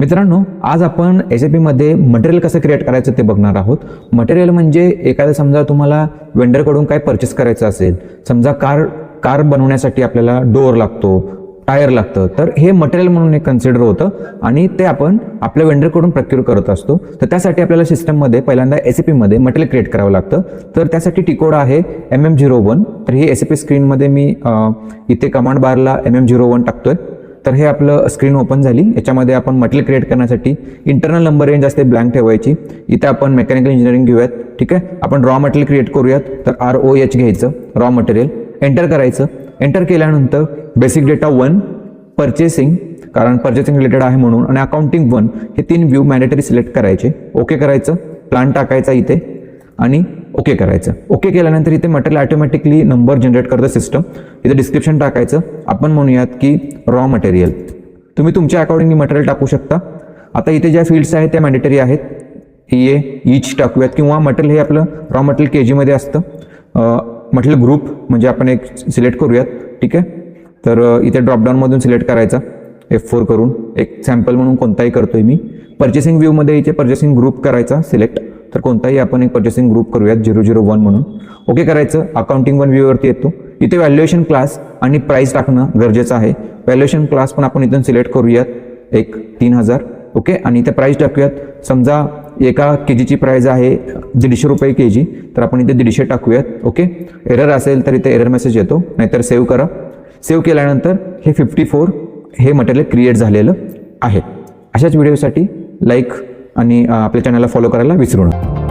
मित्रांनो, आज आपण SAP मध्ये मटेरियल कसं क्रिएट करायचं ते बघणार आहोत. मटेरियल म्हणजे एखादं समजा तुम्हाला वेंडरकडून काय परचेस करायचं असेल, समजा कार बनवण्यासाठी आपल्याला डोअर लागतो, टायर लागतं, तर हे मटेरियल म्हणून एक कन्सिडर होतं आणि ते आपण आपल्या वेंडरकडून प्रोक्यूर करत असतो. तर त्यासाठी आपल्याला सिस्टममध्ये पहिल्यांदा SAP मध्ये मटेरियल क्रिएट करावं लागतं. तर त्यासाठी टी कोड आहे MM01. तर ही SAP स्क्रीनमध्ये मी इथे कमांड बारला MM01 टाकतोय. तर हे आपलं स्क्रीन ओपन झाली. याच्यामध्ये आपण मटेरियल क्रिएट करण्यासाठी इंटरनल नंबर रेंज असते ब्लँक ठेवायची. इथे आपण मेकॅनिकल इंजिनिअरिंग घेऊयात. ठीक आहे, आपण रॉ मटेरियल क्रिएट करूयात. तर ROH घ्यायचं, रॉ मटेरियल, एंटर करायचं. एंटर केल्यानंतर बेसिक डेटा 1, परचेसिंग, कारण परचेसिंग रिलेटेड आहे म्हणून, आणि अकाउंटिंग 1, हे 3 व्ह्यू मॅन्डेटरी सिलेक्ट करायचे. ओके करायचं, प्लान टाकायचा इथे आणि ओके करायचं. ओके केल्यानंतर इथे मटेरियल ऑटोमॅटिकली नंबर जनरेट करतं सिस्टम. इथे डिस्क्रिप्शन टाकायचं. आपण म्हणूयात की रॉ मटेरियल. तुम्ही तुमच्या अकॉर्डिंगली मटेरियल टाकू शकता. आता इथे ज्या फील्ड्स आहेत त्या मॅन्डेटरी आहेत. ईच टाकूयात, किंवा मटेरियल हे आपलं रॉ मटेरियल KG मध्ये असतं. मटेरियल ग्रुप म्हणजे आपण एक सिलेक्ट करूयात. ठीक आहे, तर इथे ड्रॉपडाऊनमधून सिलेक्ट करायचा F4 करून. एक सॅम्पल म्हणून कोणताही करतोय मी. परचेसिंग व्ह्यूमध्ये इथे परचेसिंग ग्रुप करायचा सिलेक्ट. तर कोणताही आपण एक परचेसिंग ग्रुप करूयात 001 म्हणून. ओके करायचं. अकाउंटिंग 1 व्ह्यूवरती येतो. इथे व्हॅल्युएशन क्लास आणि प्राइस टाकणं गरजेचं आहे. व्हॅल्युएशन क्लास पण आपण इथून सिलेक्ट करूयात, एक 3000. ओके, आणि इथे प्राइस टाकूयात. समजा एका KGची प्राइस आहे 150 रुपये KG, तर आपण इथे 150 टाकूयात. ओके, एरर असेल तर इथे एरर मेसेज येतो, नाहीतर सेव्ह करा. सेव्ह केल्यानंतर हे 54 हे मटेरियल क्रिएट झालेलं आहे. अशाच व्हिडिओसाठी लाईक आणि आपल्या चॅनलला फॉलो करायला विसरू नका.